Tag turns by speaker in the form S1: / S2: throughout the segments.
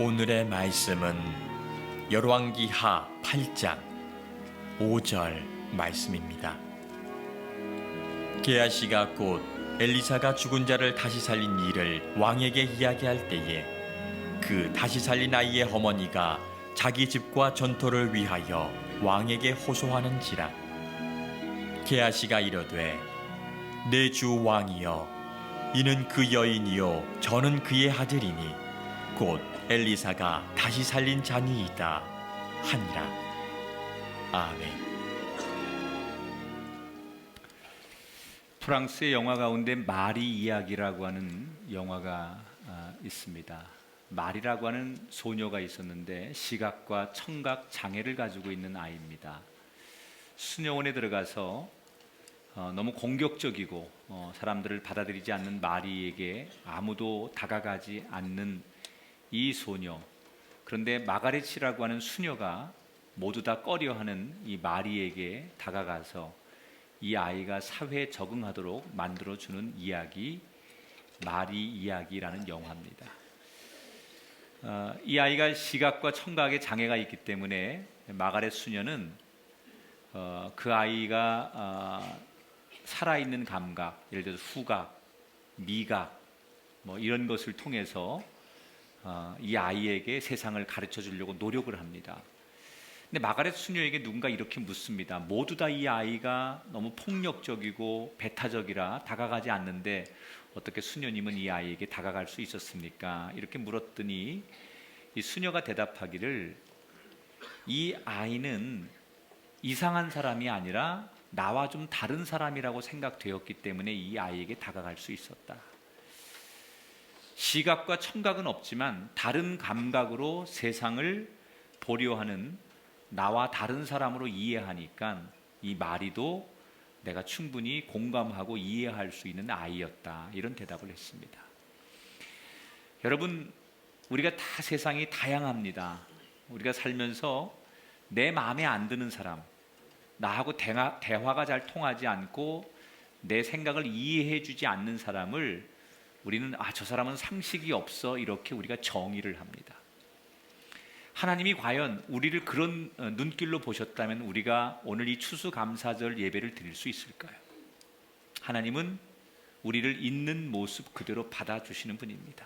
S1: 오늘의 말씀은 열왕기하 8장 5절 말씀입니다. 게하시가 곧 엘리사가 죽은 자를 다시 살린 일을 왕에게 이야기할 때에 그 다시 살린 아이의 어머니가 자기 집과 전토를 위하여 왕에게 호소하는지라. 게하시가 이르되 내 주 왕이여, 이는 그 여인이요 저는 그의 아들이니 곧 엘리사가 다시 살린 자니이다 하니라. 아멘.
S2: 프랑스의 영화 가운데 마리 이야기라고 하는 영화가 있습니다. 마리라고 하는 소녀가 있었는데 시각과 청각 장애를 가지고 있는 아이입니다. 수녀원에 들어가서 너무 공격적이고 사람들을 받아들이지 않는 마리에게 아무도 다가가지 않는 이 소녀. 그런데 마가렛이라고 하는 수녀가 모두 다 꺼려하는 이 마리에게 다가가서 이 아이가 사회에 적응하도록 만들어주는 이야기, 마리 이야기라는 영화입니다. 이 아이가 시각과 청각에 장애가 있기 때문에 마가렛 수녀는 그 아이가 살아있는 감각, 예를 들어서 후각, 미각 이런 것을 통해서 이 아이에게 세상을 가르쳐 주려고 노력을 합니다. 근데 마가렛 수녀에게 누군가 이렇게 묻습니다. 모두 다 이 아이가 너무 폭력적이고 배타적이라 다가가지 않는데 어떻게 수녀님은 이 아이에게 다가갈 수 있었습니까? 이렇게 물었더니 이 수녀가 대답하기를, 이 아이는 이상한 사람이 아니라 나와 좀 다른 사람이라고 생각되었기 때문에 이 아이에게 다가갈 수 있었다. 시각과 청각은 없지만 다른 감각으로 세상을 보려 하는 나와 다른 사람으로 이해하니까 이 마리도 내가 충분히 공감하고 이해할 수 있는 아이였다. 이런 대답을 했습니다. 여러분, 우리가 다 세상이 다양합니다. 우리가 살면서 내 마음에 안 드는 사람, 나하고 대화가 잘 통하지 않고 내 생각을 이해해 주지 않는 사람을 우리는 저 사람은 상식이 없어, 이렇게 우리가 정의를 합니다. 하나님이 과연 우리를 그런 눈길로 보셨다면 우리가 오늘 이 추수감사절 예배를 드릴 수 있을까요? 하나님은 우리를 있는 모습 그대로 받아주시는 분입니다.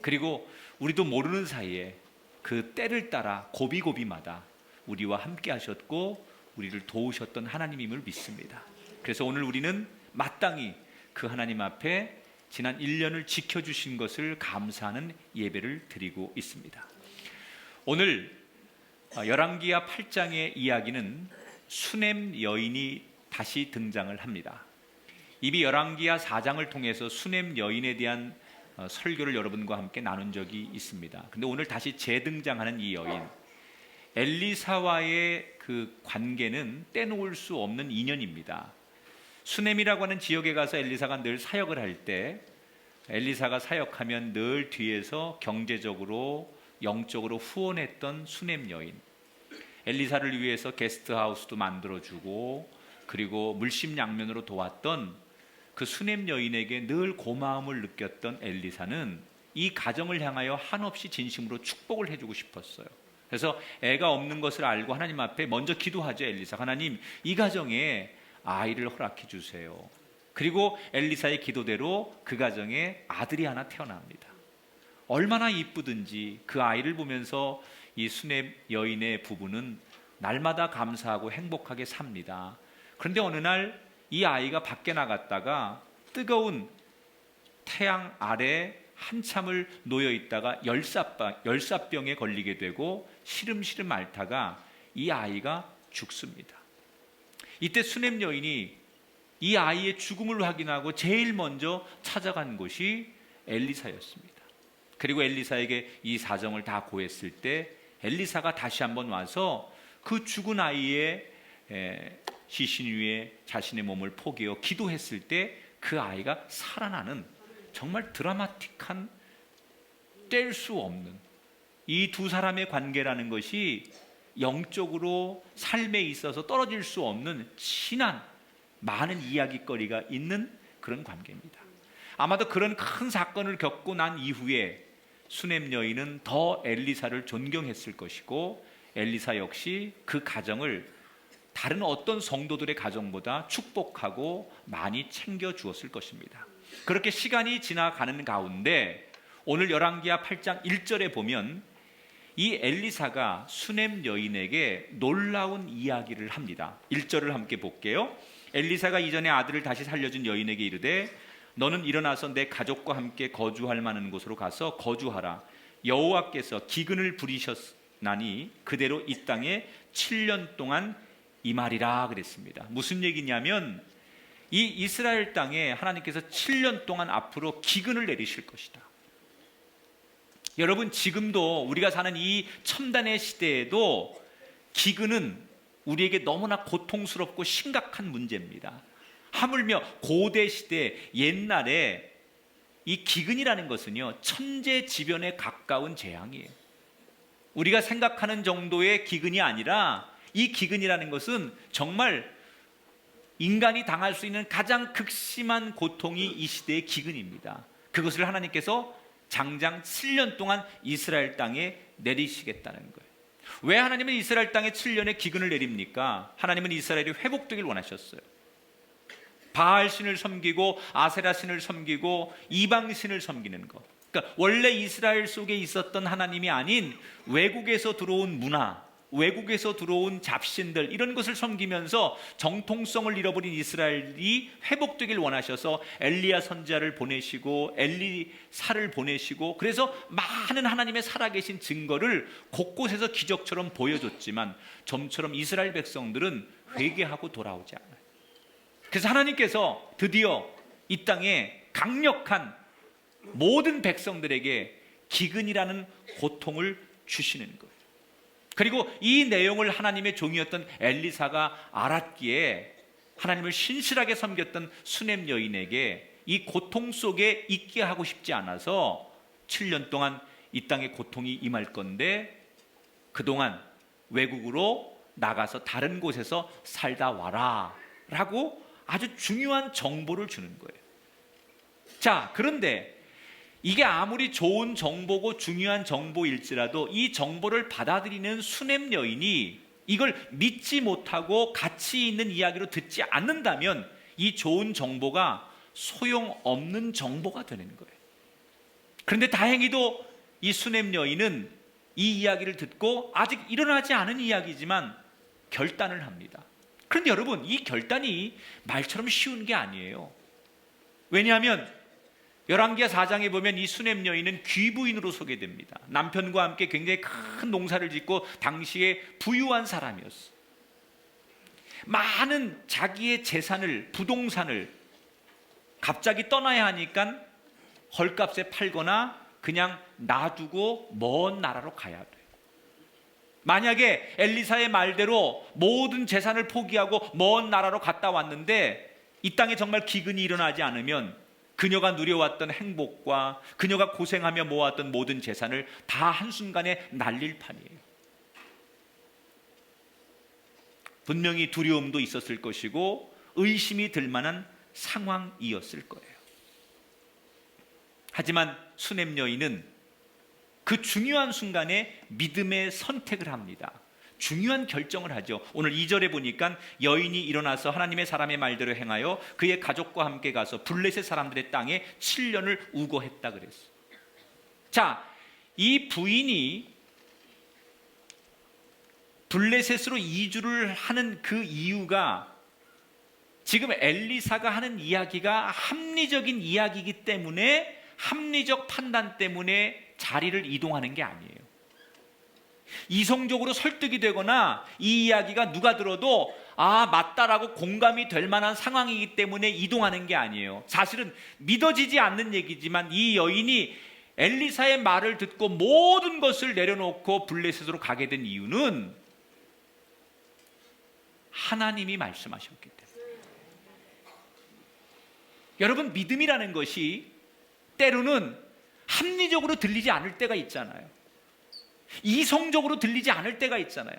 S2: 그리고 우리도 모르는 사이에 그 때를 따라 고비고비마다 우리와 함께 하셨고 우리를 도우셨던 하나님임을 믿습니다. 그래서 오늘 우리는 마땅히 그 하나님 앞에 지난 1년을 지켜주신 것을 감사하는 예배를 드리고 있습니다. 오늘 열왕기하 8장의 이야기는 수넴 여인이 다시 등장을 합니다. 이미 열왕기하 4장을 통해서 수넴 여인에 대한 설교를 여러분과 함께 나눈 적이 있습니다. 근데 오늘 다시 재등장하는 이 여인, 엘리사와의 그 관계는 떼놓을 수 없는 인연입니다. 수넴이라고 하는 지역에 가서 엘리사가 늘 사역을 할 때 엘리사가 사역하면 늘 뒤에서 경제적으로 영적으로 후원했던 수넴 여인, 엘리사를 위해서 게스트하우스도 만들어주고 그리고 물심양면으로 도왔던 그 수넴 여인에게 늘 고마움을 느꼈던 엘리사는 이 가정을 향하여 한없이 진심으로 축복을 해주고 싶었어요. 그래서 애가 없는 것을 알고 하나님 앞에 먼저 기도하죠. 엘리사, 하나님, 이 가정에 아이를 허락해 주세요. 그리고 엘리사의 기도대로 그 가정에 아들이 하나 태어납니다. 얼마나 이쁘든지 그 아이를 보면서 이 수넴 여인의 부부는 날마다 감사하고 행복하게 삽니다. 그런데 어느 날 이 아이가 밖에 나갔다가 뜨거운 태양 아래 한참을 놓여 있다가 열사병에 걸리게 되고 시름시름 앓다가 이 아이가 죽습니다. 이때 수넴 여인이 이 아이의 죽음을 확인하고 제일 먼저 찾아간 곳이 엘리사였습니다. 그리고 엘리사에게 이 사정을 다 고했을 때 엘리사가 다시 한번 와서 그 죽은 아이의 시신 위에 자신의 몸을 포개어 기도했을 때 그 아이가 살아나는 정말 드라마틱한, 뗄 수 없는 이 두 사람의 관계라는 것이 영적으로 삶에 있어서 떨어질 수 없는 친한 많은 이야기거리가 있는 그런 관계입니다. 아마도 그런 큰 사건을 겪고 난 이후에 수넴 여인은 더 엘리사를 존경했을 것이고 엘리사 역시 그 가정을 다른 어떤 성도들의 가정보다 축복하고 많이 챙겨주었을 것입니다. 그렇게 시간이 지나가는 가운데 오늘 열왕기하 8장 1절에 보면 이 엘리사가 수넴 여인에게 놀라운 이야기를 합니다. 1절을 함께 볼게요. 엘리사가 이전에 아들을 다시 살려준 여인에게 이르되 너는 일어나서 내 가족과 함께 거주할 만한 곳으로 가서 거주하라. 여호와께서 기근을 부리셨나니 그대로 이 땅에 7년 동안 임하리라 그랬습니다. 무슨 얘기냐면 이 이스라엘 땅에 하나님께서 7년 동안 앞으로 기근을 내리실 것이다. 여러분, 지금도 우리가 사는 이 첨단의 시대에도 기근은 우리에게 너무나 고통스럽고 심각한 문제입니다. 하물며 고대 시대 옛날에 이 기근이라는 것은요, 천재지변에 가까운 재앙이에요. 우리가 생각하는 정도의 기근이 아니라 이 기근이라는 것은 정말 인간이 당할 수 있는 가장 극심한 고통이 이 시대의 기근입니다. 그것을 하나님께서 장장 7년 동안 이스라엘 땅에 내리시겠다는 거예요. 왜 하나님은 이스라엘 땅에 7년의 기근을 내립니까? 하나님은 이스라엘이 회복되길 원하셨어요. 바알 신을 섬기고 아세라 신을 섬기고 이방 신을 섬기는 것. 그러니까 원래 이스라엘 속에 있었던 하나님이 아닌 외국에서 들어온 문화, 외국에서 들어온 잡신들, 이런 것을 섬기면서 정통성을 잃어버린 이스라엘이 회복되길 원하셔서 엘리야 선지자를 보내시고 엘리사를 보내시고, 그래서 많은 하나님의 살아계신 증거를 곳곳에서 기적처럼 보여줬지만 점처럼 이스라엘 백성들은 회개하고 돌아오지 않아요. 그래서 하나님께서 드디어 이 땅에 강력한 모든 백성들에게 기근이라는 고통을 주시는 거예요. 그리고 이 내용을 하나님의 종이었던 엘리사가 알았기에 하나님을 신실하게 섬겼던 수넴 여인에게 이 고통 속에 있게 하고 싶지 않아서 7년 동안 이 땅에 고통이 임할 건데 그동안 외국으로 나가서 다른 곳에서 살다 와라 라고 아주 중요한 정보를 주는 거예요. 자, 그런데 이게 아무리 좋은 정보고 중요한 정보일지라도 이 정보를 받아들이는 수넴 여인이 이걸 믿지 못하고 가치 있는 이야기로 듣지 않는다면 이 좋은 정보가 소용없는 정보가 되는 거예요. 그런데 다행히도 이 수넴 여인은 이 이야기를 듣고 아직 일어나지 않은 이야기지만 결단을 합니다. 그런데 여러분, 이 결단이 말처럼 쉬운 게 아니에요. 왜냐하면 열왕기하 4장에 보면 이 수넴 여인은 귀부인으로 소개됩니다. 남편과 함께 굉장히 큰 농사를 짓고 당시에 부유한 사람이었어. 많은 자기의 재산을, 부동산을 갑자기 떠나야 하니까 헐값에 팔거나 그냥 놔두고 먼 나라로 가야 돼. 만약에 엘리사의 말대로 모든 재산을 포기하고 먼 나라로 갔다 왔는데 이 땅에 정말 기근이 일어나지 않으면 그녀가 누려왔던 행복과 그녀가 고생하며 모았던 모든 재산을 다 한순간에 날릴 판이에요. 분명히 두려움도 있었을 것이고 의심이 들 만한 상황이었을 거예요. 하지만 수넴 여인은 그 중요한 순간에 믿음의 선택을 합니다. 중요한 결정을 하죠. 오늘 2절에 보니까 여인이 일어나서 하나님의 사람의 말대로 행하여 그의 가족과 함께 가서 블레셋 사람들의 땅에 7년을 우거했다 그랬어. 자, 이 부인이 블레셋으로 이주를 하는 그 이유가 지금 엘리사가 하는 이야기가 합리적인 이야기이기 때문에, 합리적 판단 때문에 자리를 이동하는 게 아니에요. 이성적으로 설득이 되거나 이 이야기가 누가 들어도 아, 맞다라고 공감이 될 만한 상황이기 때문에 이동하는 게 아니에요. 사실은 믿어지지 않는 얘기지만 이 여인이 엘리사의 말을 듣고 모든 것을 내려놓고 블레셋으로 가게 된 이유는 하나님이 말씀하셨기 때문에. 여러분, 믿음이라는 것이 때로는 합리적으로 들리지 않을 때가 있잖아요. 이성적으로 들리지 않을 때가 있잖아요.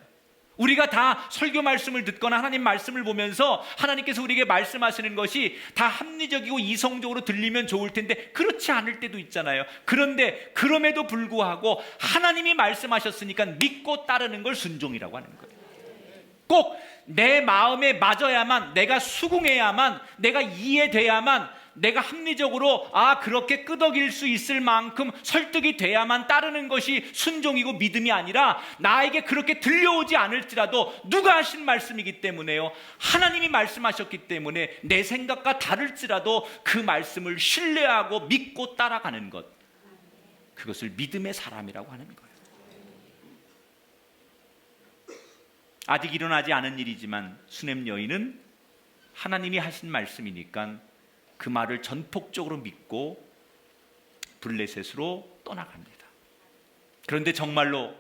S2: 우리가 다 설교 말씀을 듣거나 하나님 말씀을 보면서 하나님께서 우리에게 말씀하시는 것이 다 합리적이고 이성적으로 들리면 좋을 텐데 그렇지 않을 때도 있잖아요. 그런데 그럼에도 불구하고 하나님이 말씀하셨으니까 믿고 따르는 걸 순종이라고 하는 거예요. 꼭 내 마음에 맞아야만, 내가 수긍해야만, 내가 이해돼야만, 내가 합리적으로 그렇게 끄덕일 수 있을 만큼 설득이 돼야만 따르는 것이 순종이고 믿음이 아니라, 나에게 그렇게 들려오지 않을지라도 누가 하신 말씀이기 때문에요, 하나님이 말씀하셨기 때문에 내 생각과 다를지라도 그 말씀을 신뢰하고 믿고 따라가는 것, 그것을 믿음의 사람이라고 하는 거예요. 아직 일어나지 않은 일이지만 수넴 여인은 하나님이 하신 말씀이니까 그 말을 전폭적으로 믿고 블레셋으로 떠나갑니다. 그런데 정말로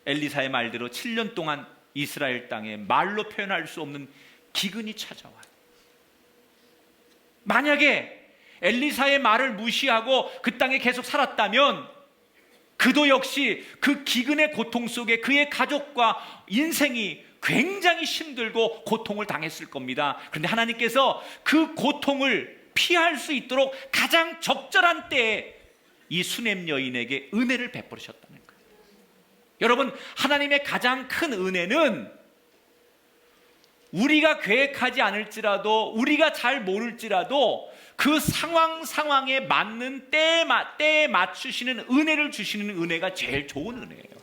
S2: 엘리사의 말대로 7년 동안 이스라엘 땅에 말로 표현할 수 없는 기근이 찾아와요. 만약에 엘리사의 말을 무시하고 그 땅에 계속 살았다면 그도 역시 그 기근의 고통 속에 그의 가족과 인생이 굉장히 힘들고 고통을 당했을 겁니다. 그런데 하나님께서 그 고통을 피할 수 있도록 가장 적절한 때에 이 수넴 여인에게 은혜를 베풀으셨다는 거예요. 여러분, 하나님의 가장 큰 은혜는 우리가 계획하지 않을지라도, 우리가 잘 모를지라도 그 상황에 맞는 때에 맞추시는 은혜를 주시는 은혜가 제일 좋은 은혜예요.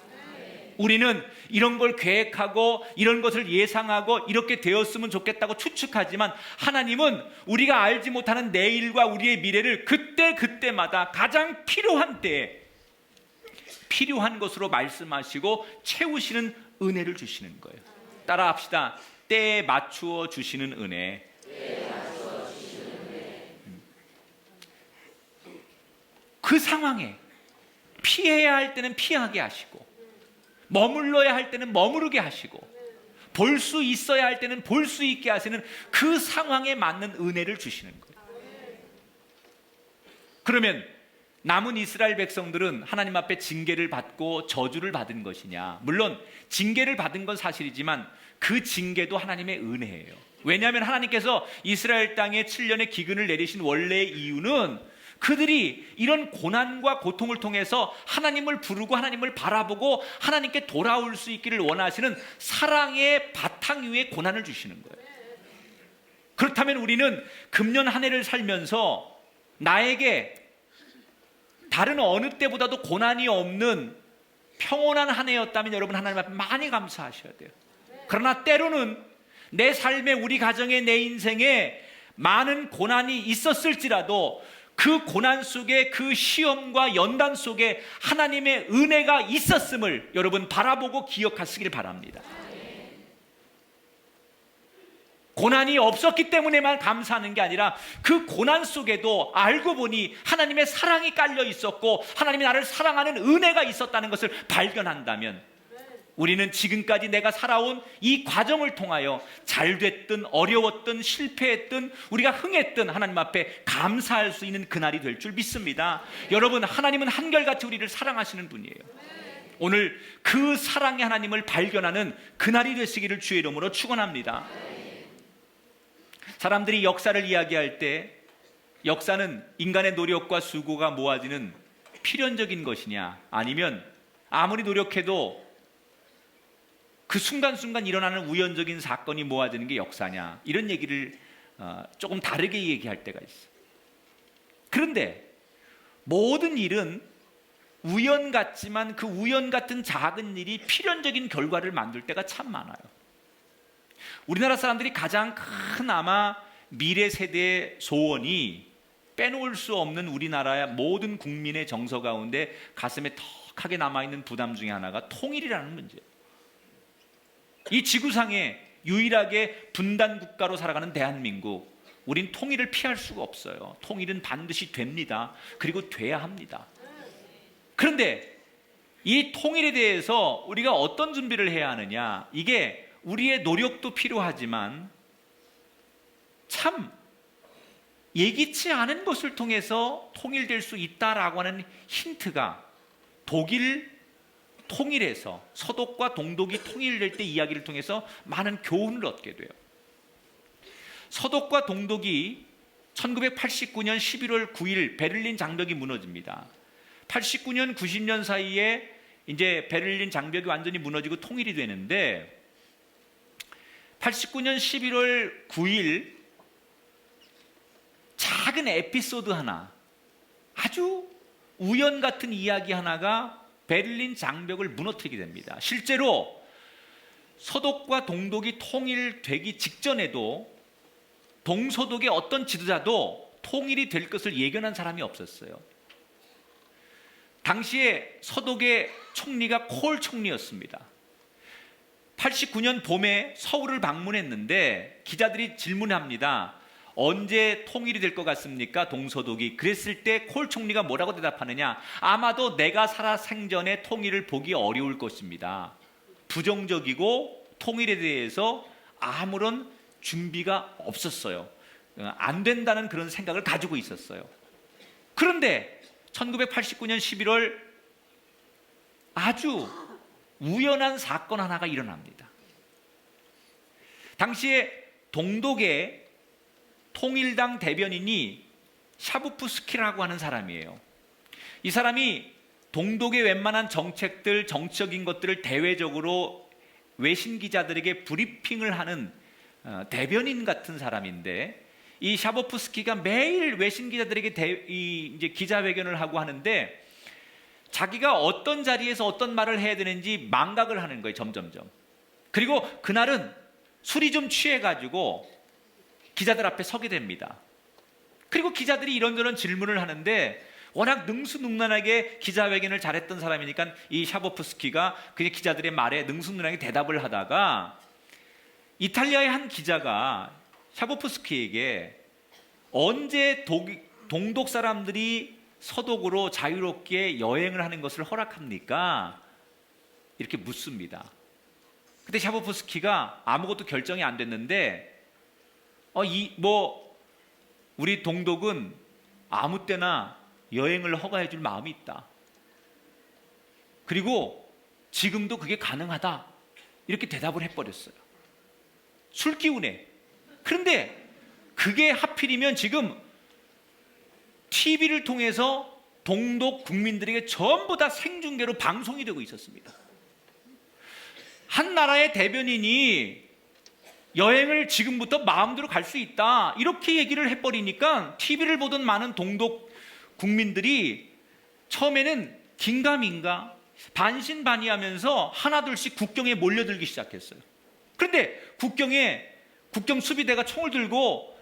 S2: 우리는 이런 걸 계획하고 이런 것을 예상하고 이렇게 되었으면 좋겠다고 추측하지만, 하나님은 우리가 알지 못하는 내일과 우리의 미래를 그때마다 가장 필요한 때에 필요한 것으로 말씀하시고 채우시는 은혜를 주시는 거예요. 따라합시다. 때에 맞추어 주시는 은혜. 그 상황에 피해야 할 때는 피하게 하시고, 머물러야 할 때는 머무르게 하시고, 볼 수 있어야 할 때는 볼 수 있게 하시는 그 상황에 맞는 은혜를 주시는 거예요. 그러면 남은 이스라엘 백성들은 하나님 앞에 징계를 받고 저주를 받은 것이냐? 물론 징계를 받은 건 사실이지만 그 징계도 하나님의 은혜예요. 왜냐하면 하나님께서 이스라엘 땅에 7년의 기근을 내리신 원래의 이유는 그들이 이런 고난과 고통을 통해서 하나님을 부르고 하나님을 바라보고 하나님께 돌아올 수 있기를 원하시는 사랑의 바탕 위에 고난을 주시는 거예요. 그렇다면 우리는 금년 한 해를 살면서 나에게 다른 어느 때보다도 고난이 없는 평온한 한 해였다면 여러분, 하나님 앞에 많이 감사하셔야 돼요. 그러나 때로는 내 삶에, 우리 가정에, 내 인생에 많은 고난이 있었을지라도 그 고난 속에, 그 시험과 연단 속에 하나님의 은혜가 있었음을 여러분 바라보고 기억하시길 바랍니다. 고난이 없었기 때문에만 감사하는 게 아니라 그 고난 속에도 알고 보니 하나님의 사랑이 깔려 있었고 하나님이 나를 사랑하는 은혜가 있었다는 것을 발견한다면, 우리는 지금까지 내가 살아온 이 과정을 통하여 잘 됐든 어려웠든 실패했든 우리가 흥했든 하나님 앞에 감사할 수 있는 그날이 될 줄 믿습니다. 여러분, 하나님은 한결같이 우리를 사랑하시는 분이에요. 오늘 그 사랑의 하나님을 발견하는 그날이 되시기를 주의 이름으로 축원합니다. 사람들이 역사를 이야기할 때 역사는 인간의 노력과 수고가 모아지는 필연적인 것이냐, 아니면 아무리 노력해도 그 순간순간 일어나는 우연적인 사건이 모아지는 게 역사냐, 이런 얘기를 조금 다르게 얘기할 때가 있어요. 그런데 모든 일은 우연 같지만 그 우연 같은 작은 일이 필연적인 결과를 만들 때가 참 많아요. 우리나라 사람들이 가장 큰 아마 미래 세대의 소원이 빼놓을 수 없는 우리나라의 모든 국민의 정서 가운데 가슴에 턱하게 남아있는 부담 중에 하나가 통일이라는 문제예요. 이 지구상에 유일하게 분단 국가로 살아가는 대한민국, 우린 통일을 피할 수가 없어요. 통일은 반드시 됩니다. 그리고 돼야 합니다. 그런데 이 통일에 대해서 우리가 어떤 준비를 해야 하느냐, 이게 우리의 노력도 필요하지만 참 예기치 않은 것을 통해서 통일될 수 있다라고 하는 힌트가 독일 통일해서 서독과 동독이 통일될 때 이야기를 통해서 많은 교훈을 얻게 돼요. 서독과 동독이 1989년 11월 9일 베를린 장벽이 무너집니다. 89년 90년 사이에 이제 베를린 장벽이 완전히 무너지고 통일이 되는데 89년 11월 9일 작은 에피소드 하나, 아주 우연 같은 이야기 하나가 베를린 장벽을 무너뜨리게 됩니다. 실제로 서독과 동독이 통일되기 직전에도 동서독의 어떤 지도자도 통일이 될 것을 예견한 사람이 없었어요. 당시에 서독의 총리가 콜 총리였습니다. 89년 봄에 서울을 방문했는데 기자들이 질문합니다. 언제 통일이 될 것 같습니까? 동서독이. 그랬을 때 콜 총리가 뭐라고 대답하느냐? 아마도 내가 살아 생전에 통일을 보기 어려울 것입니다. 부정적이고 통일에 대해서 아무런 준비가 없었어요. 안 된다는 그런 생각을 가지고 있었어요. 그런데 1989년 11월 아주 우연한 사건 하나가 일어납니다. 당시에 동독의 통일당 대변인이 샤부프스키라고 하는 사람이에요. 이 사람이 동독의 웬만한 정책들, 정치적인 것들을 대외적으로 외신 기자들에게 브리핑을 하는 대변인 같은 사람인데, 이 샤부프스키가 매일 외신 기자들에게 이제 기자회견을 하고 하는데 자기가 어떤 자리에서 어떤 말을 해야 되는지 망각을 하는 거예요, 점점점. 그리고 그날은 술이 좀 취해가지고 기자들 앞에 서게 됩니다. 그리고 기자들이 이런저런 질문을 하는데 워낙 능수능란하게 기자회견을 잘했던 사람이니까 이 샤보프스키가 그냥 기자들의 말에 능수능란하게 대답을 하다가 이탈리아의 한 기자가 샤보프스키에게 언제 동독 사람들이 서독으로 자유롭게 여행을 하는 것을 허락합니까? 이렇게 묻습니다. 근데 샤보프스키가 아무것도 결정이 안 됐는데 우리 동독은 아무 때나 여행을 허가해 줄 마음이 있다. 그리고 지금도 그게 가능하다. 이렇게 대답을 해버렸어요. 술 기운에. 그런데 그게 하필이면 지금 TV를 통해서 동독 국민들에게 전부 다 생중계로 방송이 되고 있었습니다. 한 나라의 대변인이 여행을 지금부터 마음대로 갈 수 있다, 이렇게 얘기를 해버리니까 TV를 보던 많은 동독 국민들이 처음에는 긴가민가 반신반의하면서 하나둘씩 국경에 몰려들기 시작했어요. 그런데 국경 수비대가 총을 들고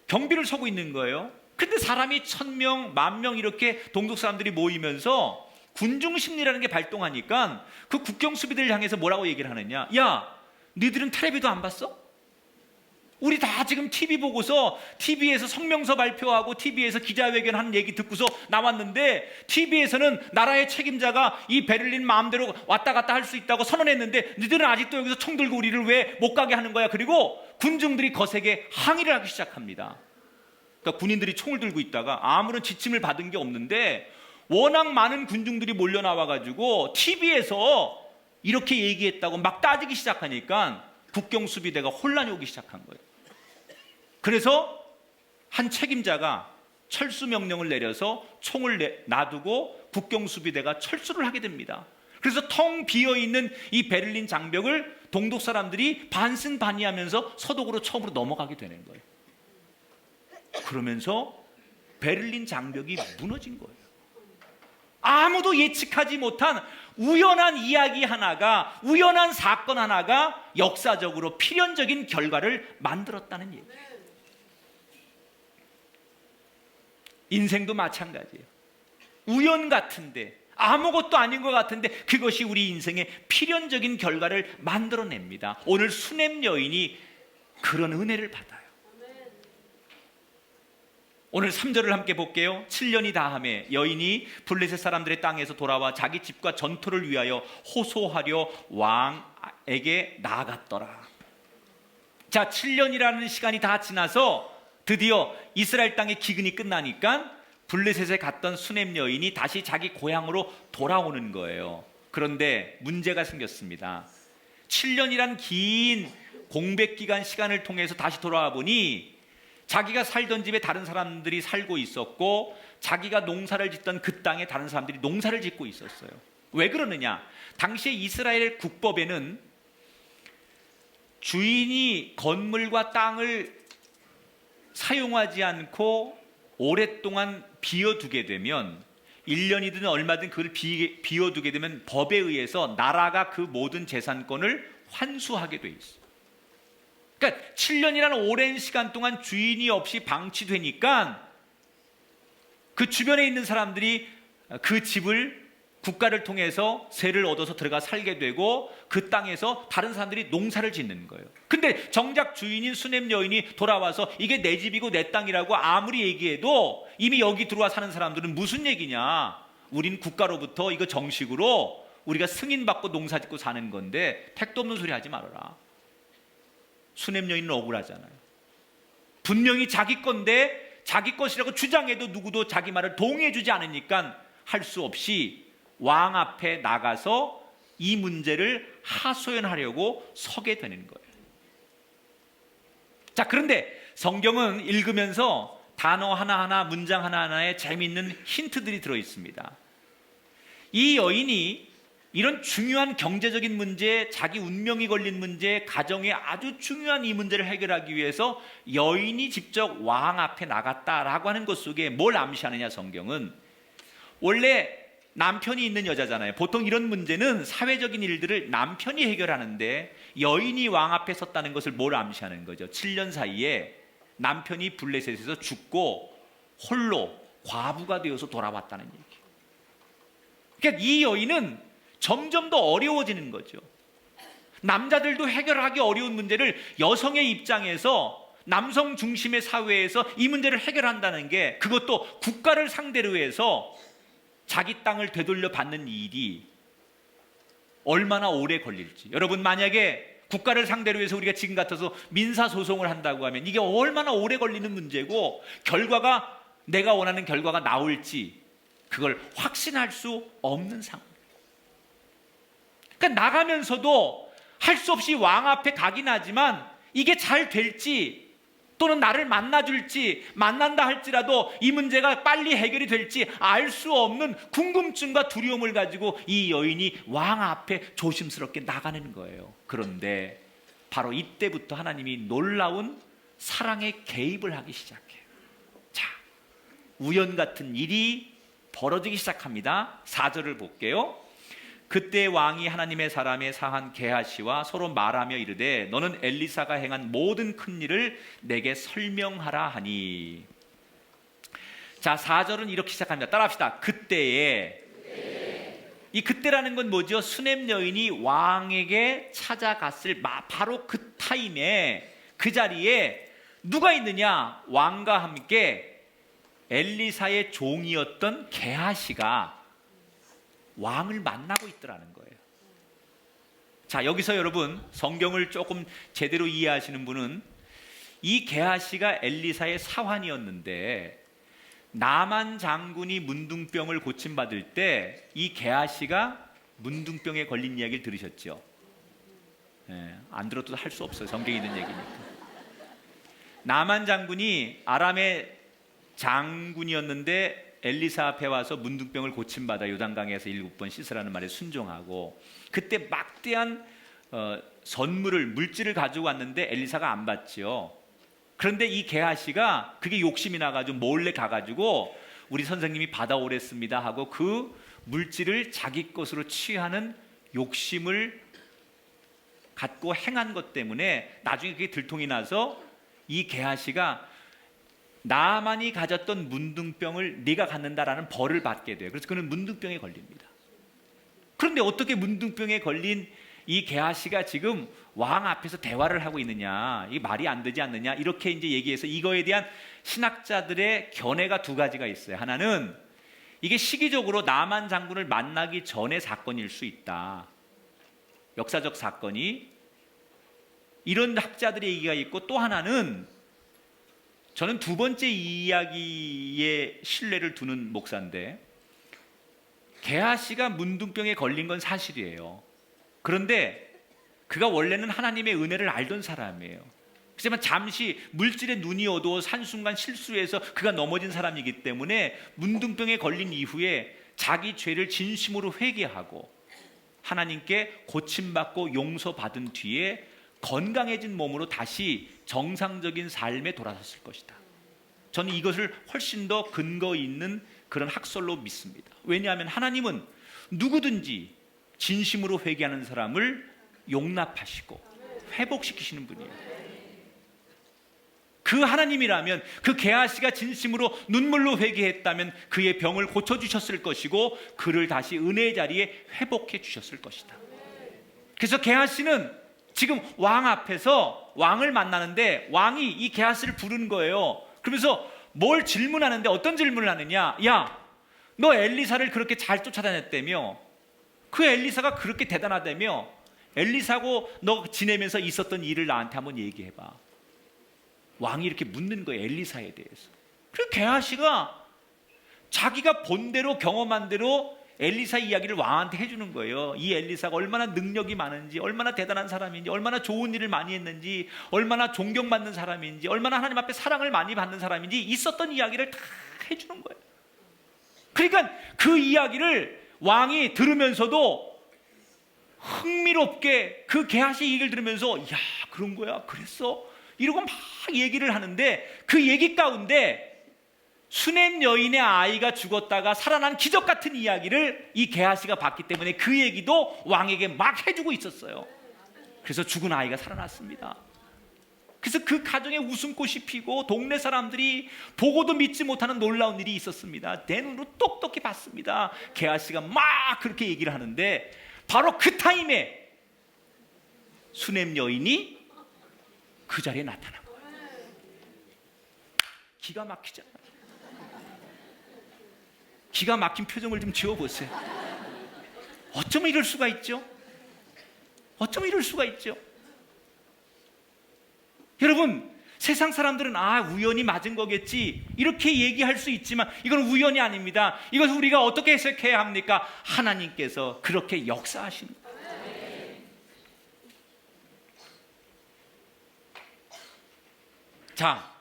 S2: 경비를 서고 있는 거예요. 근데 사람이 1000명, 10,000명 이렇게 동독 사람들이 모이면서 군중심리라는 게 발동하니까 그 국경 수비대를 향해서 뭐라고 얘기를 하느냐? 야, 너희들은 텔레비도 안 봤어? 우리 다 지금 TV 보고서 TV에서 성명서 발표하고 TV에서 기자회견 하는 얘기 듣고서 나왔는데 TV에서는 나라의 책임자가 이 베를린 마음대로 왔다 갔다 할 수 있다고 선언했는데 너희들은 아직도 여기서 총 들고 우리를 왜 못 가게 하는 거야? 그리고 군중들이 거세게 항의를 하기 시작합니다. 그러니까 군인들이 총을 들고 있다가 아무런 지침을 받은 게 없는데 워낙 많은 군중들이 몰려 나와가지고 TV에서 이렇게 얘기했다고 막 따지기 시작하니까 국경수비대가 혼란이 오기 시작한 거예요. 그래서 한 책임자가 철수 명령을 내려서 총을 놔두고 국경수비대가 철수를 하게 됩니다. 그래서 텅 비어있는 이 베를린 장벽을 동독 사람들이 반신반의하면서 서독으로 처음으로 넘어가게 되는 거예요. 그러면서 베를린 장벽이 무너진 거예요. 아무도 예측하지 못한 우연한 이야기 하나가, 우연한 사건 하나가 역사적으로 필연적인 결과를 만들었다는 얘기예요. 인생도 마찬가지예요. 우연 같은데, 아무것도 아닌 것 같은데 그것이 우리 인생의 필연적인 결과를 만들어냅니다. 오늘 수냄 여인이 그런 은혜를 받아요. 오늘 3절을 함께 볼게요. 7년이 다함에 여인이 블레셋 사람들의 땅에서 돌아와 자기 집과 전토를 위하여 호소하려 왕에게 나아갔더라. 자, 7년이라는 시간이 다 지나서 드디어 이스라엘 땅의 기근이 끝나니까 블레셋에 갔던 수냄 여인이 다시 자기 고향으로 돌아오는 거예요. 그런데 문제가 생겼습니다. 7년이란 긴 공백 기간 시간을 통해서 다시 돌아와 보니 자기가 살던 집에 다른 사람들이 살고 있었고 자기가 농사를 짓던 그 땅에 다른 사람들이 농사를 짓고 있었어요. 왜 그러느냐? 당시에 이스라엘 국법에는 주인이 건물과 땅을 사용하지 않고 오랫동안 비워두게 되면 1년이든 얼마든 그걸 비워두게 되면 법에 의해서 나라가 그 모든 재산권을 환수하게 돼 있어요. 그러니까 7년이라는 오랜 시간 동안 주인이 없이 방치되니까 그 주변에 있는 사람들이 그 집을 국가를 통해서 세를 얻어서 들어가 살게 되고 그 땅에서 다른 사람들이 농사를 짓는 거예요. 근데 정작 주인인 수냄 여인이 돌아와서 이게 내 집이고 내 땅이라고 아무리 얘기해도 이미 여기 들어와 사는 사람들은 무슨 얘기냐? 우린 국가로부터 이거 정식으로 우리가 승인받고 농사 짓고 사는 건데 택도 없는 소리 하지 말아라. 수냄 여인은 억울하잖아요. 분명히 자기 건데 자기 것이라고 주장해도 누구도 자기 말을 동의해주지 않으니까 할 수 없이 왕 앞에 나가서 이 문제를 하소연하려고 서게 되는 거예요. 자, 그런데 성경은 읽으면서 단어 하나하나, 문장 하나하나에 재미있는 힌트들이 들어있습니다. 이 여인이 이런 중요한 경제적인 문제, 자기 운명이 걸린 문제, 가정의 아주 중요한 이 문제를 해결하기 위해서 여인이 직접 왕 앞에 나갔다라고 하는 것 속에 뭘 암시하느냐, 성경은. 원래 남편이 있는 여자잖아요. 보통 이런 문제는 사회적인 일들을 남편이 해결하는데 여인이 왕 앞에 섰다는 것을 뭘 암시하는 거죠? 7년 사이에 남편이 블레셋에서 죽고 홀로 과부가 되어서 돌아왔다는 얘기예요. 그러니까 이 여인은 점점 더 어려워지는 거죠. 남자들도 해결하기 어려운 문제를 여성의 입장에서 남성 중심의 사회에서 이 문제를 해결한다는 게, 그것도 국가를 상대로 해서 자기 땅을 되돌려 받는 일이 얼마나 오래 걸릴지. 여러분, 만약에 국가를 상대로 해서 우리가 지금 같아서 민사소송을 한다고 하면 이게 얼마나 오래 걸리는 문제고, 결과가 내가 원하는 결과가 나올지 그걸 확신할 수 없는 상황. 그러니까 나가면서도 할 수 없이 왕 앞에 가긴 하지만 이게 잘 될지, 또는 나를 만나줄지, 만난다 할지라도 이 문제가 빨리 해결이 될지 알 수 없는 궁금증과 두려움을 가지고 이 여인이 왕 앞에 조심스럽게 나가는 거예요. 그런데 바로 이때부터 하나님이 놀라운 사랑의 개입을 하기 시작해요. 자, 우연 같은 일이 벌어지기 시작합니다. 4절을 볼게요. 그때 왕이 하나님의 사람의 사한 게하시와 서로 말하며 이르되 너는 엘리사가 행한 모든 큰 일을 내게 설명하라 하니. 자, 4절은 이렇게 시작합니다. 따라합시다. 그때에. 이 그때라는 건 뭐죠? 수냄 여인이 왕에게 찾아갔을 바로 그 타임에, 그 자리에 누가 있느냐? 왕과 함께 엘리사의 종이었던 게하시가 왕을 만나고 있더라는 거예요. 자, 여기서 여러분, 성경을 조금 제대로 이해하시는 분은 이 게하시가 엘리사의 사환이었는데 나만 장군이 문둥병을 고침받을 때 이 게하시가 문둥병에 걸린 이야기를 들으셨죠? 안 들어도 할 수 없어요. 성경에 있는 얘기니까. 나만 장군이 아람의 장군이었는데 엘리사 앞에 와서 문둥병을 고침받아 요단강에서 7번 씻으라는 말에 순종하고, 그때 막대한 선물을, 물질을 가지고 왔는데 엘리사가 안 받지요. 그런데 이 게하시가 그게 욕심이 나가지고 몰래 가가지고 우리 선생님이 받아오랬습니다 하고 그 물질을 자기 것으로 취하는 욕심을 갖고 행한 것 때문에 나중에 그게 들통이 나서 이 게하시가 나만이 가졌던 문둥병을 네가 갖는다라는 벌을 받게 돼요. 그래서 그는 문둥병에 걸립니다. 그런데 어떻게 문둥병에 걸린 이 게하시가 지금 왕 앞에서 대화를 하고 있느냐, 이게 말이 안 되지 않느냐, 이렇게 이제 얘기해서 이거에 대한 신학자들의 견해가 두 가지가 있어요. 하나는 이게 시기적으로 나만 장군을 만나기 전의 사건일 수 있다. 역사적 사건이, 이런 학자들의 얘기가 있고, 또 하나는 저는 두 번째 이야기에 신뢰를 두는 목사인데, 게하시가 문둥병에 걸린 건 사실이에요. 그런데 그가 원래는 하나님의 은혜를 알던 사람이에요. 하지만 잠시 물질의 눈이 어두워 한순간 실수해서 그가 넘어진 사람이기 때문에 문둥병에 걸린 이후에 자기 죄를 진심으로 회개하고 하나님께 고침받고 용서받은 뒤에 건강해진 몸으로 다시 정상적인 삶에 돌아섰을 것이다. 저는 이것을 훨씬 더 근거 있는 그런 학설로 믿습니다. 왜냐하면 하나님은 누구든지 진심으로 회개하는 사람을 용납하시고 회복시키시는 분이에요. 그 하나님이라면 그 게하시가 진심으로 눈물로 회개했다면 그의 병을 고쳐주셨을 것이고 그를 다시 은혜의 자리에 회복해 주셨을 것이다. 그래서 게하시는 지금 왕 앞에서 왕을 만나는데 왕이 이 게하시를 부른 거예요. 그러면서 뭘 질문하는데 어떤 질문을 하느냐? 야, 너 엘리사를 그렇게 잘 쫓아다녔다며? 그 엘리사가 그렇게 대단하다며? 엘리사하고 너 지내면서 있었던 일을 나한테 한번 얘기해봐. 왕이 이렇게 묻는 거예요, 엘리사에 대해서. 그래서 게하시가 자기가 본 대로 경험한 대로 엘리사 이야기를 왕한테 해주는 거예요. 이 엘리사가 얼마나 능력이 많은지, 얼마나 대단한 사람인지, 얼마나 좋은 일을 많이 했는지, 얼마나 존경받는 사람인지, 얼마나 하나님 앞에 사랑을 많이 받는 사람인지 있었던 이야기를 다 해주는 거예요. 그러니까 그 이야기를 왕이 들으면서도 흥미롭게 그 게하시 얘기를 들으면서 야, 그런 거야? 그랬어? 이러고 막 얘기를 하는데 그 얘기 가운데 수넴 여인의 아이가 죽었다가 살아난 기적 같은 이야기를 이 게하시가 봤기 때문에 그 얘기도 왕에게 막 해주고 있었어요. 그래서 죽은 아이가 살아났습니다. 그래서 그 가정에 웃음꽃이 피고 동네 사람들이 보고도 믿지 못하는 놀라운 일이 있었습니다. 내 눈으로 똑똑히 봤습니다. 게하시가 막 그렇게 얘기를 하는데 바로 그 타임에 수넴 여인이 그 자리에 나타난 거예요. 기가 막히잖아요. 기가 막힌 표정을 좀 지어보세요. 어쩌면 이럴 수가 있죠? 어쩌면 이럴 수가 있죠? 여러분, 세상 사람들은 우연히 맞은 거겠지 이렇게 얘기할 수 있지만 이건 우연이 아닙니다. 이것을 우리가 어떻게 해석해야 합니까? 하나님께서 그렇게 역사하십니다. 자,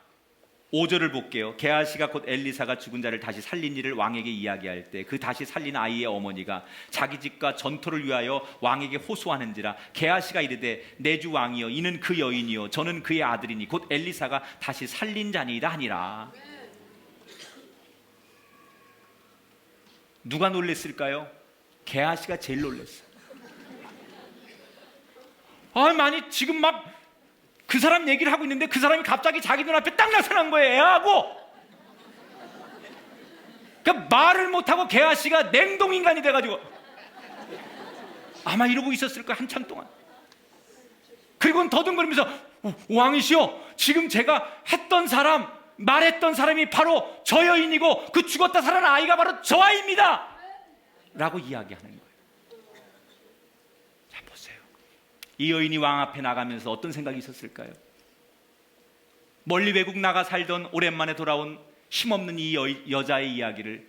S2: 5절을 볼게요. 게하시가 곧 엘리사가 죽은 자를 다시 살린 일을 왕에게 이야기할 때 그 다시 살린 아이의 어머니가 자기 집과 전토를 위하여 왕에게 호소하는지라. 게하시가 이르되 내 주 왕이여 이는 그 여인이요 저는 그의 아들이니 곧 엘리사가 다시 살린 자니이다 하니라. 누가 놀랬을까요? 게하시가 제일 놀랬어요. 많이 지금 막 그 사람 얘기를 하고 있는데 그 사람이 갑자기 자기 눈앞에 딱 나타난 거예요. 애하고. 그러니까 말을 못하고 게하시가 냉동인간이 돼가지고 아마 이러고 있었을 거예요. 한참 동안. 그리고는 더듬거리면서 왕이시여 지금 제가 했던 사람 말했던 사람이 바로 저 여인이고 그 죽었다 살아난 아이가 바로 저 아이입니다 라고 이야기하는 거예요. 자 보세요. 이 여인이 왕 앞에 나가면서 어떤 생각이 있었을까요? 멀리 외국 나가 살던 오랜만에 돌아온 힘없는 이 여자의 이야기를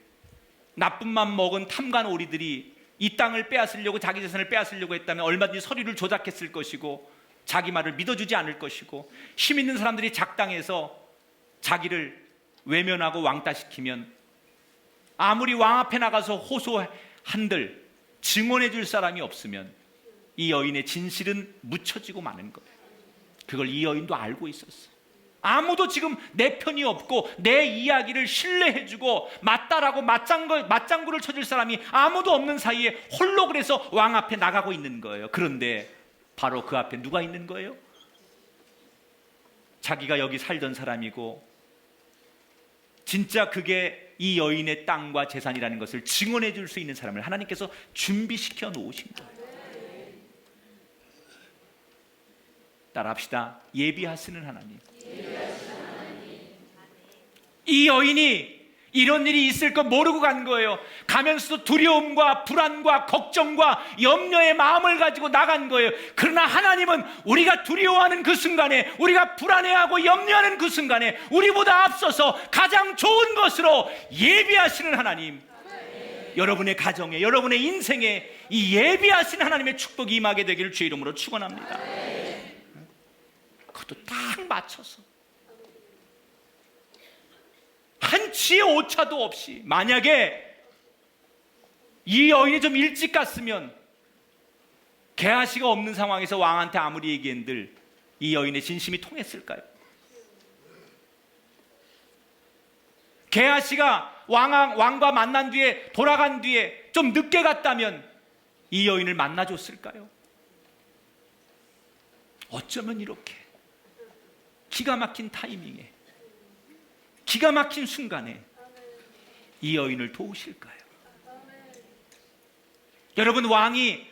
S2: 나쁜 맘 먹은 탐관 오리들이 이 땅을 빼앗으려고 자기 재산을 빼앗으려고 했다면 얼마든지 서류를 조작했을 것이고 자기 말을 믿어주지 않을 것이고 힘 있는 사람들이 작당해서 자기를 외면하고 왕따시키면 아무리 왕 앞에 나가서 호소한들 증언해 줄 사람이 없으면 이 여인의 진실은 묻혀지고 마는 거예요. 그걸 이 여인도 알고 있었어요. 아무도 지금 내 편이 없고 내 이야기를 신뢰해주고 맞다라고 맞장구를 쳐줄 사람이 아무도 없는 사이에 홀로 그래서 왕 앞에 나가고 있는 거예요. 그런데 바로 그 앞에 누가 있는 거예요? 자기가 여기 살던 사람이고 진짜 그게 이 여인의 땅과 재산이라는 것을 증언해 줄 수 있는 사람을 하나님께서 준비시켜 놓으신 거예요. 따라합시다. 예비하시는 하나님. 이 여인이 이런 일이 있을 거 모르고 간 거예요. 가면서도 두려움과 불안과 걱정과 염려의 마음을 가지고 나간 거예요. 그러나 하나님은 우리가 두려워하는 그 순간에, 우리가 불안해하고 염려하는 그 순간에 우리보다 앞서서 가장 좋은 것으로 예비하시는 하나님. 여러분의 가정에, 여러분의 인생에 이 예비하신 하나님의 축복이 임하게 되기를 주의 이름으로 축원합니다. 그것도 딱 맞춰서 한치의 오차도 없이. 만약에 이 여인이 좀 일찍 갔으면 게하시가 없는 상황에서 왕한테 아무리 얘기한들 이 여인의 진심이 통했을까요? 게하시가 왕과 만난 뒤에, 돌아간 뒤에 좀 늦게 갔다면 이 여인을 만나줬을까요? 어쩌면 이렇게 기가 막힌 타이밍에, 기가 막힌 순간에 이 여인을 도우실까요? 여러분, 왕이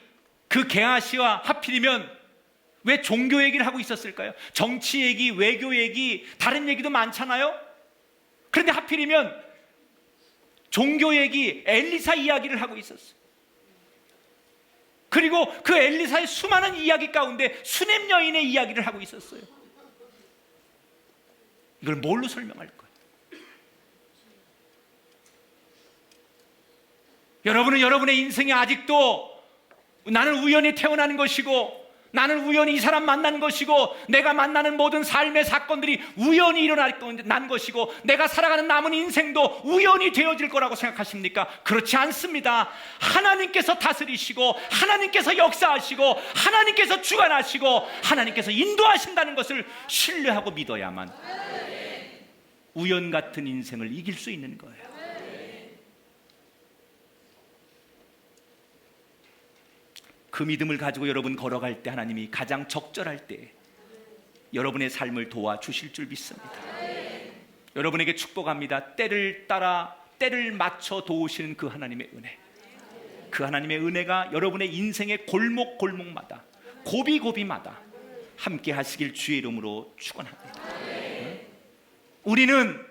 S2: 그 게하시와 하필이면 왜 종교 얘기를 하고 있었을까요? 정치 얘기, 외교 얘기, 다른 얘기도 많잖아요. 그런데 하필이면 종교 얘기, 엘리사 이야기를 하고 있었어요. 그리고 그 엘리사의 수많은 이야기 가운데 수넴 여인의 이야기를 하고 있었어요. 이걸 뭘로 설명할 거예요? 여러분은 여러분의 인생에 아직도 나는 우연히 태어난 것이고, 나는 우연히 이 사람 만난 것이고, 내가 만나는 모든 삶의 사건들이 우연히 일어난 것이고, 내가 살아가는 남은 인생도 우연히 되어질 거라고 생각하십니까? 그렇지 않습니다. 하나님께서 다스리시고, 하나님께서 역사하시고, 하나님께서 주관하시고, 하나님께서 인도하신다는 것을 신뢰하고 믿어야만 우연 같은 인생을 이길 수 있는 거예요. 그 믿음을 가지고 여러분 걸어갈 때 하나님이 가장 적절할 때 여러분의 삶을 도와주실 줄 믿습니다. 여러분에게 축복합니다. 때를 따라 때를 맞춰 도우시는 그 하나님의 은혜, 그 하나님의 은혜가 여러분의 인생의 골목골목마다, 고비고비마다 함께 하시길 주의 이름으로 축원합니다. 우리는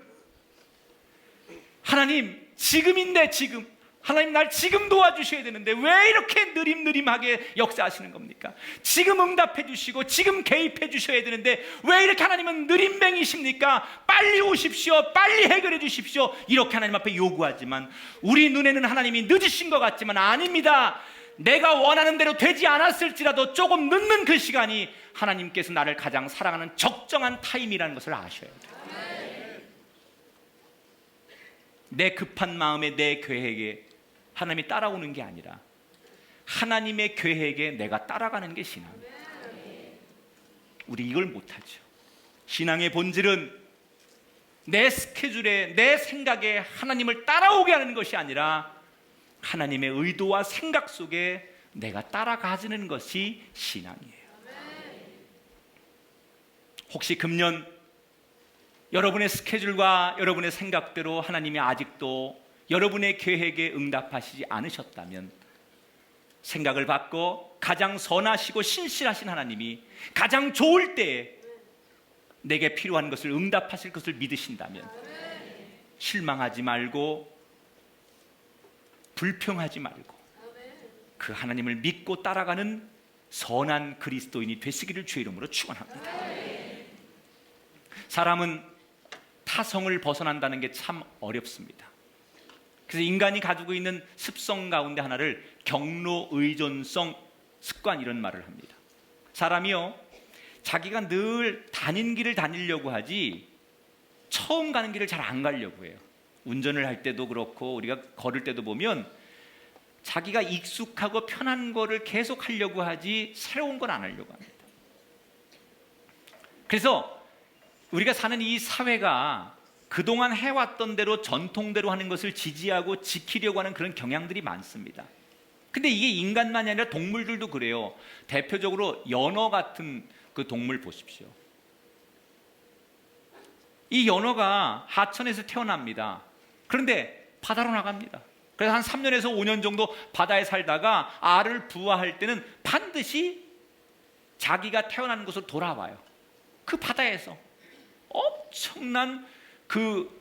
S2: 하나님, 지금인데 지금 하나님 날 지금 도와주셔야 되는데 왜 이렇게 느림느림하게 역사하시는 겁니까? 지금 응답해 주시고 지금 개입해 주셔야 되는데 왜 이렇게 하나님은 느림뱅이십니까? 빨리 오십시오, 빨리 해결해 주십시오, 이렇게 하나님 앞에 요구하지만 우리 눈에는 하나님이 늦으신 것 같지만 아닙니다. 내가 원하는 대로 되지 않았을지라도 조금 늦는 그 시간이 하나님께서 나를 가장 사랑하는 적정한 타임이라는 것을 아셔야 돼요. 내 급한 마음에, 내 계획에 하나님이 따라오는 게 아니라 하나님의 계획에 내가 따라가는 게 신앙이에요. 우리 이걸 못하죠. 신앙의 본질은 내 스케줄에, 내 생각에 하나님을 따라오게 하는 것이 아니라 하나님의 의도와 생각 속에 내가 따라가지는 것이 신앙이에요. 혹시 금년 여러분의 스케줄과 여러분의 생각대로 하나님이 아직도 여러분의 계획에 응답하시지 않으셨다면 생각을 바꿔 가장 선하시고 신실하신 하나님이 가장 좋을 때에 내게 필요한 것을 응답하실 것을 믿으신다면 실망하지 말고 불평하지 말고 그 하나님을 믿고 따라가는 선한 그리스도인이 되시기를 주의 이름으로 축원합니다. 사람은 타성을 벗어난다는 게 참 어렵습니다. 그래서 인간이 가지고 있는 습성 가운데 하나를 경로의존성 습관, 이런 말을 합니다. 사람이요, 자기가 늘 다닌 길을 다니려고 하지 처음 가는 길을 잘 안 가려고 해요. 운전을 할 때도 그렇고 우리가 걸을 때도 보면 자기가 익숙하고 편한 거를 계속 하려고 하지 새로운 건 안 하려고 합니다. 그래서 우리가 사는 이 사회가 그동안 해왔던 대로 전통대로 하는 것을 지지하고 지키려고 하는 그런 경향들이 많습니다. 근데 이게 인간만이 아니라 동물들도 그래요. 대표적으로 연어 같은 그 동물 보십시오. 이 연어가 하천에서 태어납니다. 그런데 바다로 나갑니다. 그래서 한 3년에서 5년 정도 바다에 살다가 알을 부화할 때는 반드시 자기가 태어난 곳으로 돌아와요. 그 바다에서 엄청난 그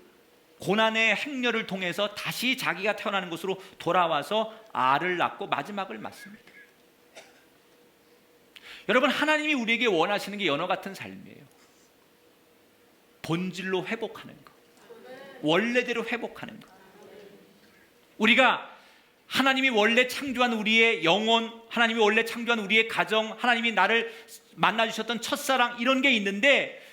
S2: 고난의 행렬을 통해서 다시 자기가 태어나는 곳으로 돌아와서 알을 낳고 마지막을 맞습니다. 여러분, 하나님이 우리에게 원하시는 게 연어 같은 삶이에요. 본질로 회복하는 것, 원래대로 회복하는 것. 우리가 하나님이 원래 창조한 우리의 영혼, 하나님이 원래 창조한 우리의 가정, 하나님이 나를 만나주셨던 첫사랑, 이런 게 있는데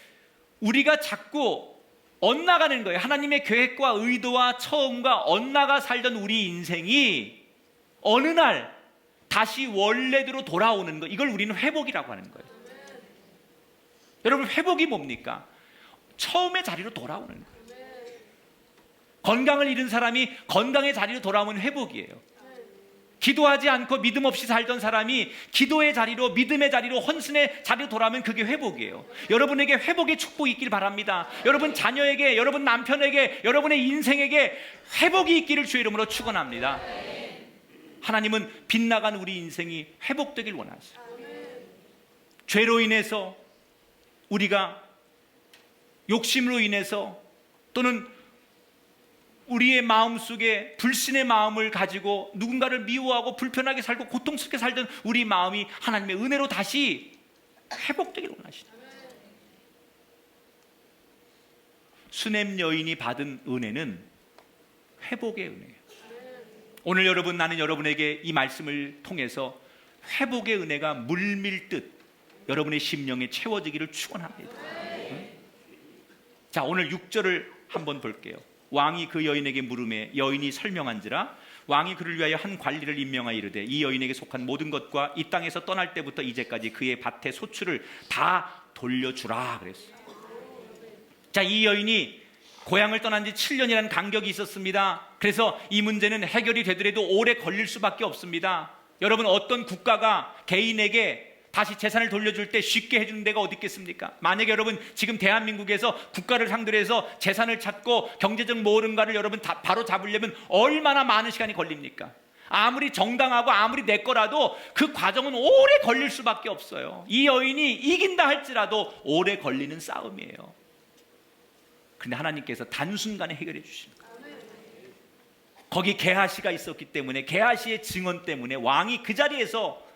S2: 우리가 자꾸 엇나가는 거예요. 하나님의 계획과 의도와 처음과 엇나가 살던 우리 인생이 어느 날 다시 원래대로 돌아오는 거, 이걸 우리는 회복이라고 하는 거예요. 여러분, 회복이 뭡니까? 처음의 자리로 돌아오는 거예요. 건강을 잃은 사람이 건강의 자리로 돌아오면 회복이에요. 기도하지 않고 믿음 없이 살던 사람이 기도의 자리로, 믿음의 자리로, 헌신의 자리로 돌아오면 그게 회복이에요. 여러분에게 회복의 축복이 있길 바랍니다. 여러분 자녀에게, 여러분 남편에게, 여러분의 인생에게 회복이 있기를 주의 이름으로 축원합니다. 하나님은 빗나간 우리 인생이 회복되길 원하세요. 죄로 인해서, 우리가 욕심으로 인해서, 또는 우리의 마음속에 불신의 마음을 가지고 누군가를 미워하고 불편하게 살고 고통스럽게 살던 우리 마음이 하나님의 은혜로 다시 회복되길 원하시다. 수냄 여인이 받은 은혜는 회복의 은혜예요. 오늘 여러분, 나는 여러분에게 이 말씀을 통해서 회복의 은혜가 물밀듯 여러분의 심령에 채워지기를 축원합니다. 자, 오늘 6절을 한번 볼게요. 왕이 그 여인에게 물음에 여인이 설명한지라 왕이 그를 위하여 한 관리를 임명하여 이르되 이 여인에게 속한 모든 것과 이 땅에서 떠날 때부터 이제까지 그의 밭의 소출을 다 돌려주라 그랬어요. 자, 이 여인이 고향을 떠난 지 7년이라는 간격이 있었습니다. 그래서 이 문제는 해결이 되더라도 오래 걸릴 수밖에 없습니다. 여러분, 어떤 국가가 개인에게 다시 재산을 돌려줄 때 쉽게 해주는 데가 어디 있겠습니까? 만약에 여러분 지금 대한민국에서 국가를 상대로 해서 재산을 찾고 경제적 모른가를 여러분 바로 잡으려면 얼마나 많은 시간이 걸립니까? 아무리 정당하고 아무리 내 거라도 그 과정은 오래 걸릴 수밖에 없어요. 이 여인이 이긴다 할지라도 오래 걸리는 싸움이에요. 근데 하나님께서 단순간에 해결해 주시는 거예요. 거기 게하시가 있었기 때문에, 게하시의 증언 때문에 왕이 그 자리에서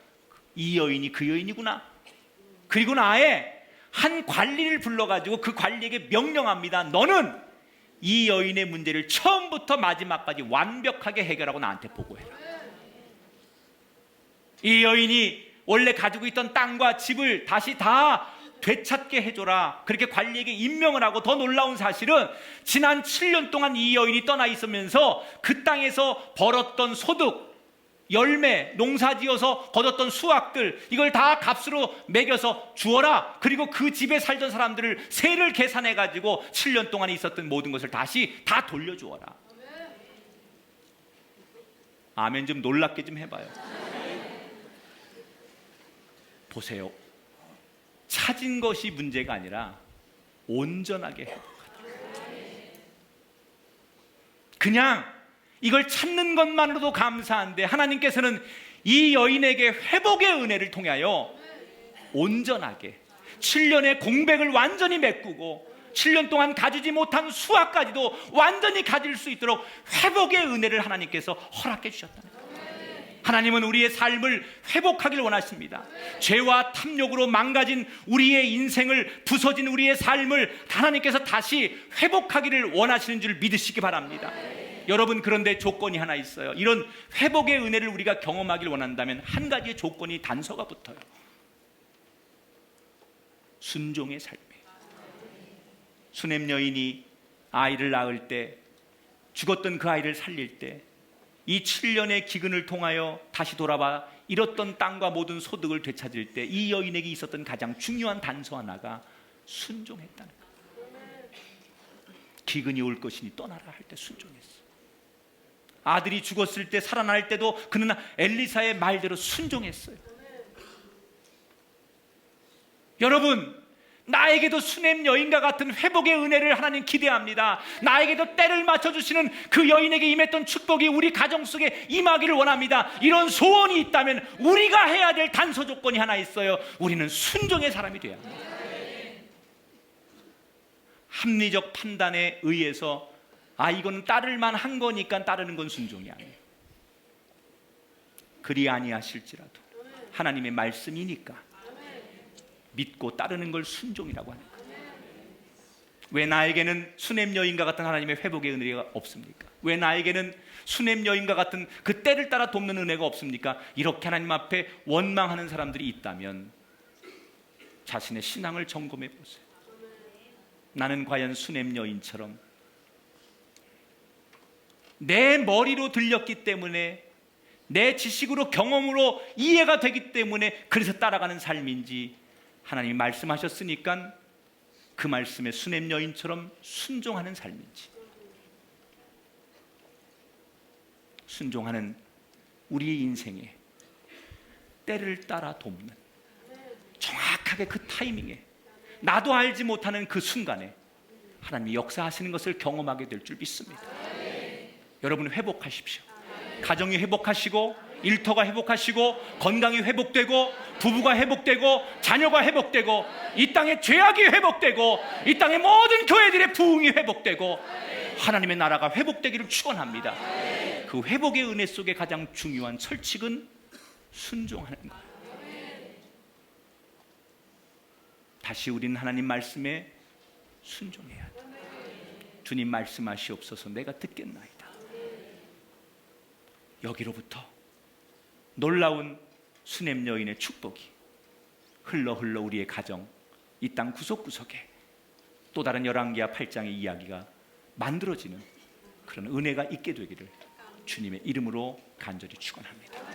S2: 이 여인이 그 여인이구나, 그리고 나의 한 관리를 불러가지고 그 관리에게 명령합니다. 너는 이 여인의 문제를 처음부터 마지막까지 완벽하게 해결하고 나한테 보고해라. 이 여인이 원래 가지고 있던 땅과 집을 다시 다 되찾게 해줘라, 그렇게 관리에게 임명을 하고, 더 놀라운 사실은 지난 7년 동안 이 여인이 떠나 있으면서 그 땅에서 벌었던 소득, 열매, 농사지어서 거뒀던 수확들, 이걸 다 값으로 매겨서 주어라. 그리고 그 집에 살던 사람들을 세를 계산해가지고 7년 동안에 있었던 모든 것을 다시 다 돌려주어라. 아멘 좀 놀랍게 좀 해봐요. 보세요. 찾은 것이 문제가 아니라 온전하게 회복하라. 그냥 이걸 찾는 것만으로도 감사한데 하나님께서는 이 여인에게 회복의 은혜를 통하여 온전하게 7년의 공백을 완전히 메꾸고 7년 동안 가지지 못한 수확까지도 완전히 가질 수 있도록 회복의 은혜를 하나님께서 허락해 주셨다는 거예요. 하나님은 우리의 삶을 회복하길 원하십니다. 죄와 탐욕으로 망가진 우리의 인생을, 부서진 우리의 삶을 하나님께서 다시 회복하기를 원하시는 줄 믿으시기 바랍니다. 여러분, 그런데 조건이 하나 있어요. 이런 회복의 은혜를 우리가 경험하길 원한다면 한 가지의 조건이 단서가 붙어요. 순종의 삶이에요. 수냄 여인이 아이를 낳을 때, 죽었던 그 아이를 살릴 때, 이 7년의 기근을 통하여 다시 돌아와 잃었던 땅과 모든 소득을 되찾을 때 이 여인에게 있었던 가장 중요한 단서 하나가 순종했다는 거예요. 기근이 올 것이니 떠나라 할 때 순종했어. 아들이 죽었을 때, 살아날 때도 그는 엘리사의 말대로 순종했어요. 여러분, 나에게도 수냄 여인과 같은 회복의 은혜를 하나님 기대합니다. 나에게도 때를 맞춰주시는 그 여인에게 임했던 축복이 우리 가정 속에 임하기를 원합니다. 이런 소원이 있다면 우리가 해야 될 단서 조건이 하나 있어요. 우리는 순종의 사람이 돼야 합니다. 합리적 판단에 의해서 이거는 따를만 한 거니까 따르는 건 순종이 아니에요. 그리 아니하실지라도 하나님의 말씀이니까 믿고 따르는 걸 순종이라고 하는 거예요. 왜 나에게는 수냄 여인과 같은 하나님의 회복의 은혜가 없습니까? 왜 나에게는 수냄 여인과 같은 그 때를 따라 돕는 은혜가 없습니까? 이렇게 하나님 앞에 원망하는 사람들이 있다면 자신의 신앙을 점검해 보세요. 나는 과연 수냄 여인처럼 내 머리로 들렸기 때문에, 내 지식으로 경험으로 이해가 되기 때문에 그래서 따라가는 삶인지, 하나님이 말씀하셨으니까 그 말씀에 수냄 여인처럼 순종하는 삶인지, 순종하는 우리의 인생에 때를 따라 돕는, 정확하게 그 타이밍에, 나도 알지 못하는 그 순간에 하나님이 역사하시는 것을 경험하게 될 줄 믿습니다. 여러분 회복하십시오. 가정이 회복하시고, 일터가 회복하시고, 건강이 회복되고, 부부가 회복되고, 자녀가 회복되고, 이 땅의 죄악이 회복되고, 이 땅의 모든 교회들의 부흥이 회복되고, 하나님의 나라가 회복되기를 축원합니다. 그 회복의 은혜 속에 가장 중요한 철칙은 순종하는 거예요. 다시 우리는 하나님 말씀에 순종해야 돼. 주님 말씀하시옵소서, 내가 듣겠나이다. 여기로부터 놀라운 수냄 여인의 축복이 흘러 우리의 가정, 이 땅 구석구석에 또 다른 열왕기하 8장의 이야기가 만들어지는 그런 은혜가 있게 되기를 주님의 이름으로 간절히 축원합니다.